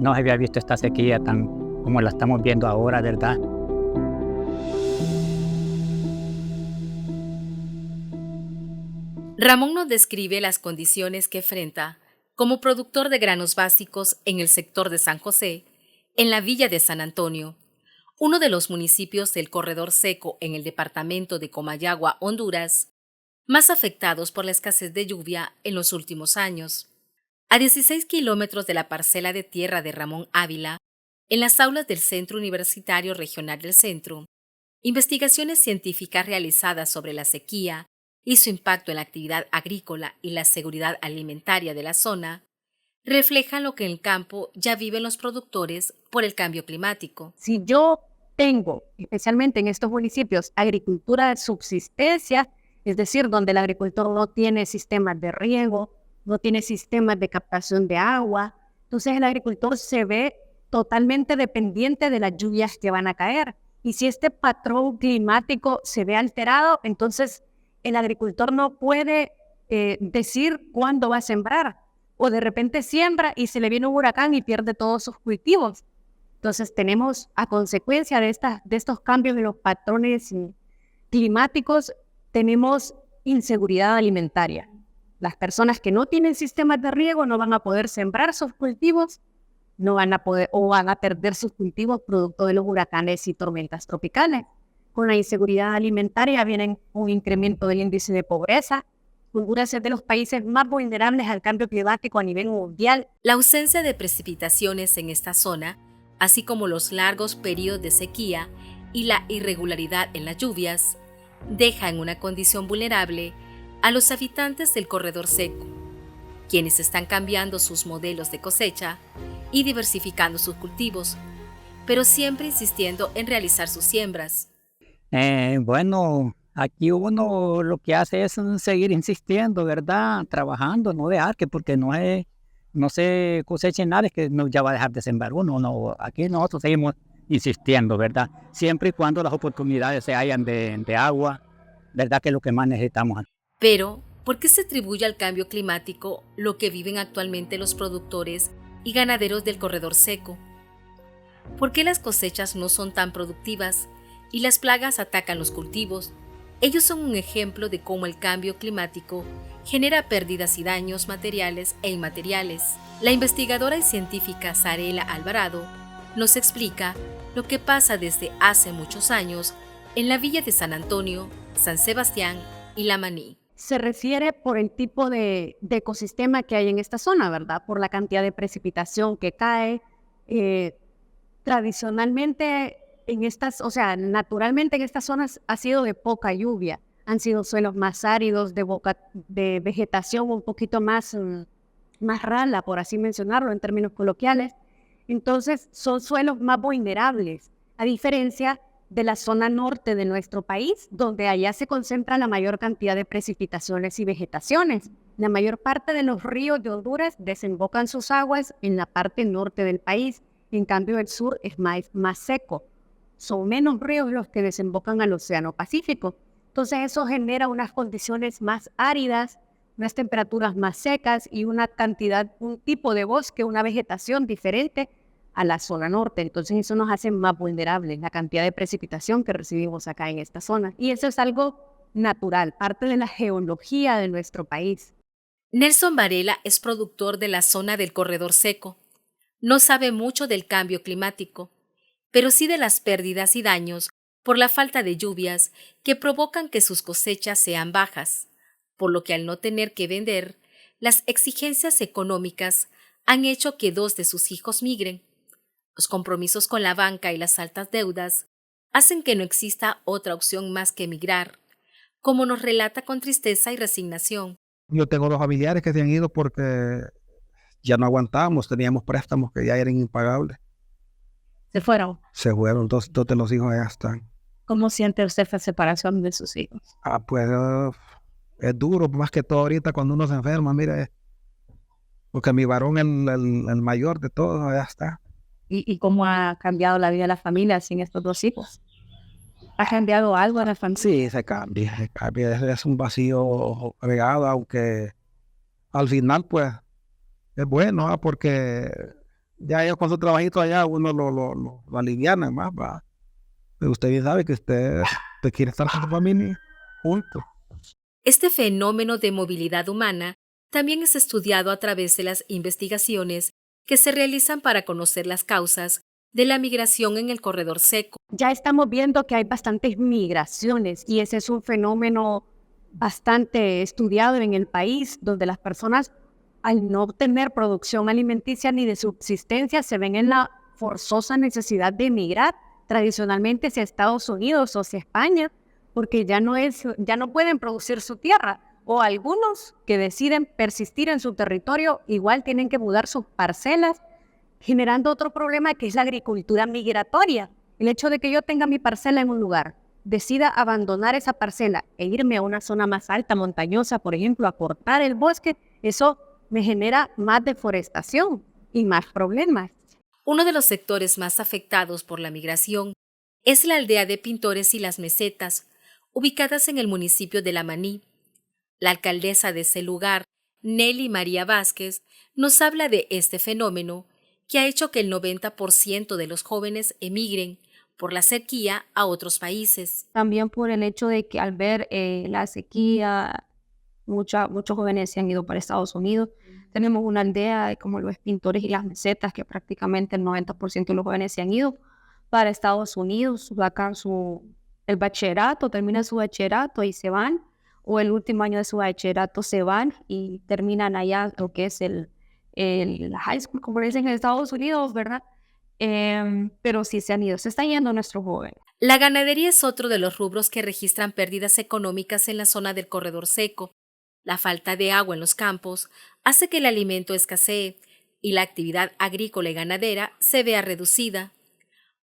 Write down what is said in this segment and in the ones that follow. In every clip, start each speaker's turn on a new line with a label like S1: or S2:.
S1: No se había visto esta sequía tan como la estamos viendo ahora, ¿verdad?
S2: Ramón nos describe las condiciones que enfrenta como productor de granos básicos en el sector de San José, en la villa de San Antonio, uno de los municipios del corredor seco en el departamento de Comayagua, Honduras, más afectados por la escasez de lluvia en los últimos años. A 16 kilómetros de la parcela de tierra de Ramón Ávila, en las aulas del Centro Universitario Regional del Centro, investigaciones científicas realizadas sobre la sequía y su impacto en la actividad agrícola y la seguridad alimentaria de la zona, reflejan lo que en el campo ya viven los productores por el cambio climático.
S3: Si yo tengo, especialmente en estos municipios, agricultura de subsistencia, es decir, donde el agricultor no tiene sistemas de riego, no tiene sistemas de captación de agua, entonces el agricultor se ve totalmente dependiente de las lluvias que van a caer. Y si este patrón climático se ve alterado, entonces el agricultor no puede decir cuándo va a sembrar, o de repente siembra y se le viene un huracán y pierde todos sus cultivos. Entonces tenemos, a consecuencia de estos cambios en los patrones climáticos, tenemos inseguridad alimentaria. Las personas que no tienen sistemas de riego no van a poder sembrar sus cultivos, no van a poder o van a perder sus cultivos producto de los huracanes y tormentas tropicales. Con la inseguridad alimentaria viene un incremento del índice de pobreza. Honduras es de los países más vulnerables al cambio climático a nivel mundial.
S2: La ausencia de precipitaciones en esta zona, así como los largos periodos de sequía y la irregularidad en las lluvias, deja en una condición vulnerable a los habitantes del corredor seco, quienes están cambiando sus modelos de cosecha y diversificando sus cultivos, pero siempre insistiendo en realizar sus siembras.
S1: Bueno, aquí uno lo que hace es seguir insistiendo, ¿verdad? Trabajando, no dejar que porque no se coseche nada, es que no, ya va a dejar de sembrar uno. No, aquí nosotros seguimos insistiendo, ¿verdad? Siempre y cuando las oportunidades se hayan de agua, ¿verdad? Que es lo que más necesitamos.
S2: Pero, ¿por qué se atribuye al cambio climático lo que viven actualmente los productores y ganaderos del corredor seco? ¿Por qué las cosechas no son tan productivas y las plagas atacan los cultivos? Ellos son un ejemplo de cómo el cambio climático genera pérdidas y daños materiales e inmateriales. La investigadora y científica Sarela Alvarado nos explica lo que pasa desde hace muchos años en la villa de San Antonio, San Sebastián y La Maní.
S3: Se refiere por el tipo de ecosistema que hay en esta zona, ¿verdad? Por la cantidad de precipitación que cae. Tradicionalmente, naturalmente en estas zonas ha sido de poca lluvia. Han sido suelos más áridos, de vegetación un poquito más rala, por así mencionarlo en términos coloquiales. Entonces, son suelos más vulnerables, a diferencia de la zona norte de nuestro país, donde allá se concentra la mayor cantidad de precipitaciones y vegetaciones. La mayor parte de los ríos de Honduras desembocan sus aguas en la parte norte del país. En cambio, el sur es más seco. Son menos ríos los que desembocan al Océano Pacífico. Entonces, eso genera unas condiciones más áridas, unas temperaturas más secas y un tipo de bosque, una vegetación diferente a la zona norte. Entonces eso nos hace más vulnerables, la cantidad de precipitación que recibimos acá en esta zona. Y eso es algo natural, parte de la geología de nuestro país.
S2: Nelson Varela es productor de la zona del corredor seco. No sabe mucho del cambio climático, pero sí de las pérdidas y daños por la falta de lluvias que provocan que sus cosechas sean bajas, por lo que al no tener que vender, las exigencias económicas han hecho que 2 de sus hijos migren. Los compromisos con la banca y las altas deudas hacen que no exista otra opción más que emigrar, como nos relata con tristeza y resignación.
S4: Yo tengo 2 familiares que se han ido porque ya no aguantamos, teníamos préstamos que ya eran impagables.
S3: ¿Se fueron?
S4: Se fueron, dos de los hijos allá están.
S3: ¿Cómo siente usted la separación de sus hijos?
S4: Pues es duro, más que todo ahorita cuando uno se enferma, mire, porque mi varón, el mayor de todos, allá está.
S3: ¿Y cómo ha cambiado la vida de la familia sin estos 2 hijos? ¿Ha cambiado algo en la familia?
S4: Sí, se cambia. Es un vacío agregado, aunque al final, pues, es bueno, porque ya ellos con su trabajito allá, uno lo aliviana más, va. Pero usted bien sabe que usted quiere estar con su familia juntos.
S2: Este fenómeno de movilidad humana también es estudiado a través de las investigaciones que se realizan para conocer las causas de la migración en el corredor seco.
S3: Ya estamos viendo que hay bastantes migraciones y ese es un fenómeno bastante estudiado en el país, donde las personas, al no tener producción alimenticia ni de subsistencia, se ven en la forzosa necesidad de emigrar tradicionalmente hacia Estados Unidos o hacia España, porque ya no pueden producir su tierra, o algunos que deciden persistir en su territorio igual tienen que mudar sus parcelas, generando otro problema que es la agricultura migratoria. El hecho de que yo tenga mi parcela en un lugar, decida abandonar esa parcela e irme a una zona más alta, montañosa, por ejemplo, a cortar el bosque, eso me genera más deforestación y más problemas.
S2: Uno de los sectores más afectados por la migración es la aldea de Pintores y las Mesetas, ubicadas en el municipio de La Maní. La alcaldesa de ese lugar, Nelly María Vázquez, nos habla de este fenómeno que ha hecho que el 90% de los jóvenes emigren por la sequía a otros países.
S5: También por el hecho de que al ver la sequía, muchos jóvenes se han ido para Estados Unidos. Tenemos una aldea como los Pintores y las Mesetas, que prácticamente el 90% de los jóvenes se han ido para Estados Unidos, sacan el bachillerato, terminan su bachillerato y se van, o el último año de su bachillerato se van y terminan allá lo que es el high school, como dicen en Estados Unidos, ¿verdad? Pero sí se han ido, se están yendo nuestros jóvenes.
S2: La ganadería es otro de los rubros que registran pérdidas económicas en la zona del corredor seco. La falta de agua en los campos hace que el alimento escasee y la actividad agrícola y ganadera se vea reducida,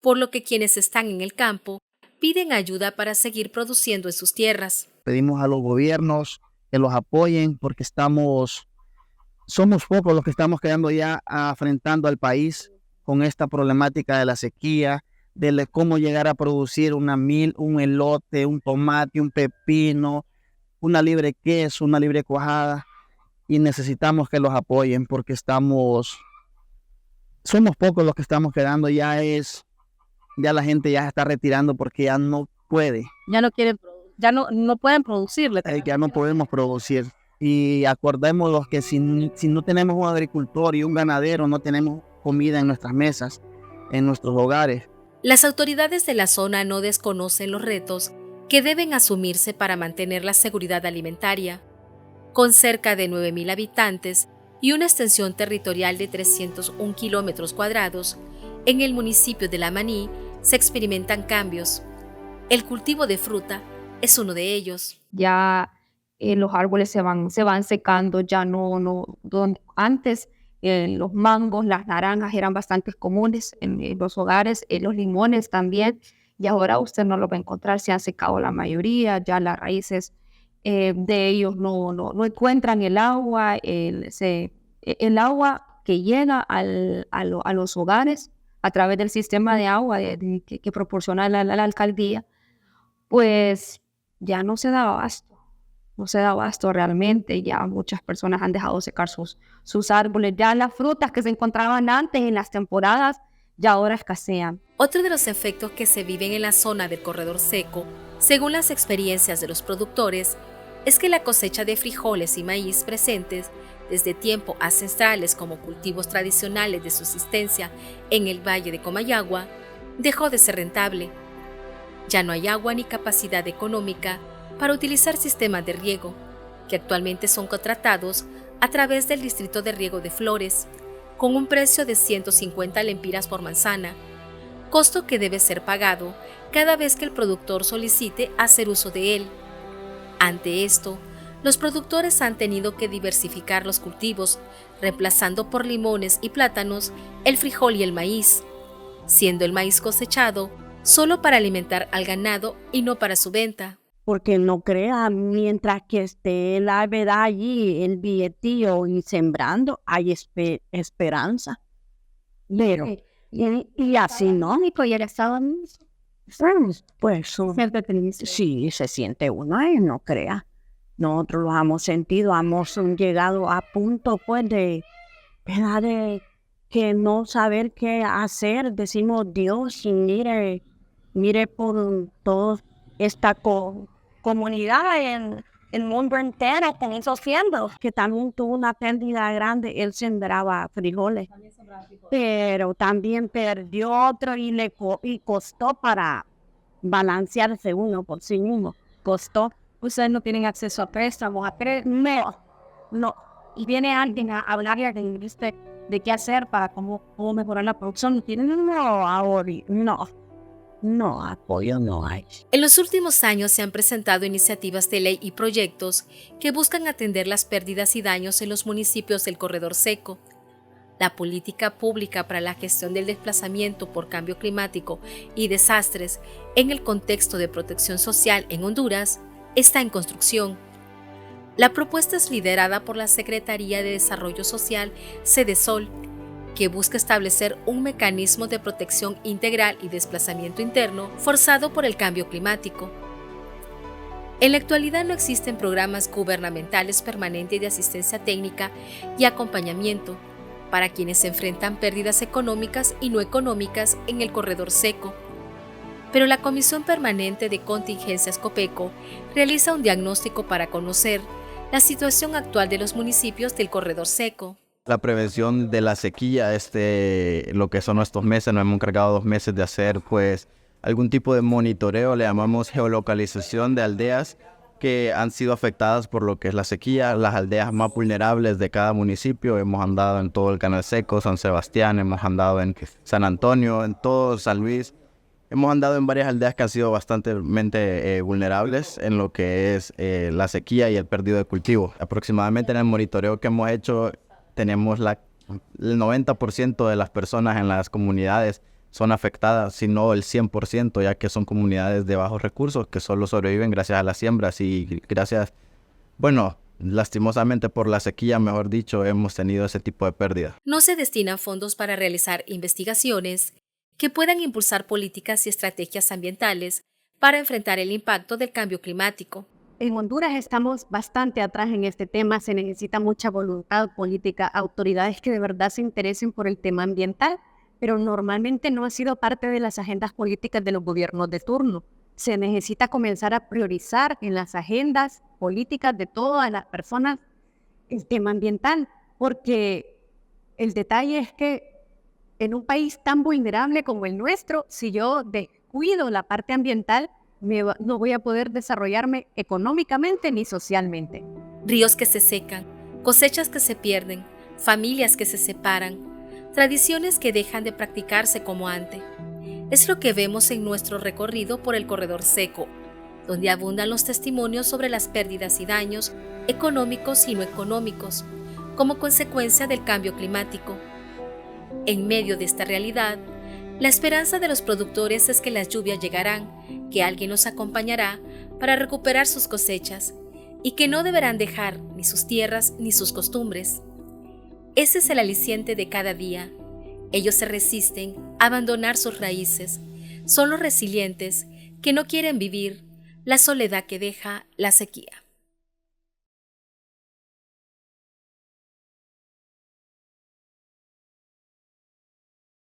S2: por lo que quienes están en el campo piden ayuda para seguir produciendo en sus tierras.
S6: Pedimos a los gobiernos que los apoyen porque somos pocos los que estamos quedando ya afrontando al país con esta problemática de la sequía, de cómo llegar a producir una mil, un elote, un tomate, un pepino, una libre queso, una libre cuajada, y necesitamos que los apoyen porque somos pocos los que estamos quedando, ya la gente ya se está retirando porque ya no puede.
S5: Ya no quieren, no pueden producirle.
S6: Ya no podemos producir. Y acordémonos que si no tenemos un agricultor y un ganadero, no tenemos comida en nuestras mesas, en nuestros hogares.
S2: Las autoridades de la zona no desconocen los retos que deben asumirse para mantener la seguridad alimentaria. Con cerca de 9.000 habitantes y una extensión territorial de 301 kilómetros cuadrados, en el municipio de La Maní se experimentan cambios. El cultivo de fruta es uno de ellos.
S5: Ya los árboles se van secando, ya donde antes los mangos, las naranjas eran bastante comunes en los hogares, los limones también, y ahora usted no los va a encontrar, se han secado la mayoría, ya las raíces de ellos no encuentran el agua, el agua que llega a los hogares a través del sistema de agua que proporciona la alcaldía, pues ya no se da abasto realmente, ya muchas personas han dejado secar sus árboles, ya las frutas que se encontraban antes en las temporadas ya ahora escasean.
S2: Otro de los efectos que se viven en la zona del corredor seco, según las experiencias de los productores, es que la cosecha de frijoles y maíz presentes desde tiempos ancestrales como cultivos tradicionales de subsistencia en el valle de Comayagua dejó de ser rentable. Ya no hay agua ni capacidad económica para utilizar sistemas de riego, que actualmente son contratados a través del Distrito de Riego de Flores, con un precio de 150 lempiras por manzana, costo que debe ser pagado cada vez que el productor solicite hacer uso de él. Ante esto, los productores han tenido que diversificar los cultivos, reemplazando por limones y plátanos el frijol y el maíz, siendo el maíz cosechado solo para alimentar al ganado y no para su venta.
S7: Porque no crea, mientras que esté la verdad allí, el billetillo y sembrando, hay esperanza. Pero, y así no.
S3: Y el Estado,
S7: Pues sí, se siente uno, no crea. Nosotros lo hemos sentido, hemos llegado a punto pues de que no saber qué hacer. Decimos, Dios, mire por toda esta comunidad en el mundo entero que hizo siendo, que también tuvo una pérdida grande. Él sembraba frijoles, pero también perdió otro y y costó para balancearse uno por sí mismo. Costó.
S3: Ustedes no tienen acceso a préstamos,
S7: No.
S3: y viene alguien a hablarle de qué hacer para cómo mejorar la producción. No tienen
S7: No, apoyo no hay.
S2: En los últimos años se han presentado iniciativas de ley y proyectos que buscan atender las pérdidas y daños en los municipios del Corredor Seco. La política pública para la gestión del desplazamiento por cambio climático y desastres en el contexto de protección social en Honduras está en construcción. La propuesta es liderada por la Secretaría de Desarrollo Social, Sedesol, que busca establecer un mecanismo de protección integral y desplazamiento interno forzado por el cambio climático. En la actualidad no existen programas gubernamentales permanentes de asistencia técnica y acompañamiento para quienes enfrentan pérdidas económicas y no económicas en el Corredor Seco. Pero la Comisión Permanente de Contingencias COPECO realiza un diagnóstico para conocer la situación actual de los municipios del Corredor Seco.
S8: La prevención de la sequía, lo que son estos meses, nos hemos encargado 2 meses de hacer pues algún tipo de monitoreo, le llamamos geolocalización de aldeas que han sido afectadas por lo que es la sequía, las aldeas más vulnerables de cada municipio. Hemos andado en todo el Canal Seco, San Sebastián, hemos andado en San Antonio, en todo San Luis. Hemos andado en varias aldeas que han sido bastante vulnerables en lo que es la sequía y el perdido de cultivo. Aproximadamente en el monitoreo que hemos hecho tenemos el 90% de las personas en las comunidades son afectadas, si no el 100%, ya que son comunidades de bajos recursos que solo sobreviven gracias a las siembras y gracias, lastimosamente por la sequía, mejor dicho, hemos tenido ese tipo de pérdida.
S2: No se destinan fondos para realizar investigaciones que puedan impulsar políticas y estrategias ambientales para enfrentar el impacto del cambio climático.
S3: En Honduras estamos bastante atrás en este tema, se necesita mucha voluntad política, autoridades que de verdad se interesen por el tema ambiental, pero normalmente no ha sido parte de las agendas políticas de los gobiernos de turno. Se necesita comenzar a priorizar en las agendas políticas de todas las personas el tema ambiental, porque el detalle es que en un país tan vulnerable como el nuestro, si yo descuido la parte ambiental, no voy a poder desarrollarme económicamente ni socialmente.
S2: Ríos que se secan, cosechas que se pierden, familias que se separan, tradiciones que dejan de practicarse como antes. Es lo que vemos en nuestro recorrido por el Corredor Seco, donde abundan los testimonios sobre las pérdidas y daños económicos y no económicos, como consecuencia del cambio climático. En medio de esta realidad, la esperanza de los productores es que las lluvias llegarán, que alguien los acompañará para recuperar sus cosechas y que no deberán dejar ni sus tierras ni sus costumbres. Ese es el aliciente de cada día. Ellos se resisten a abandonar sus raíces. Son los resilientes que no quieren vivir la soledad que deja la sequía.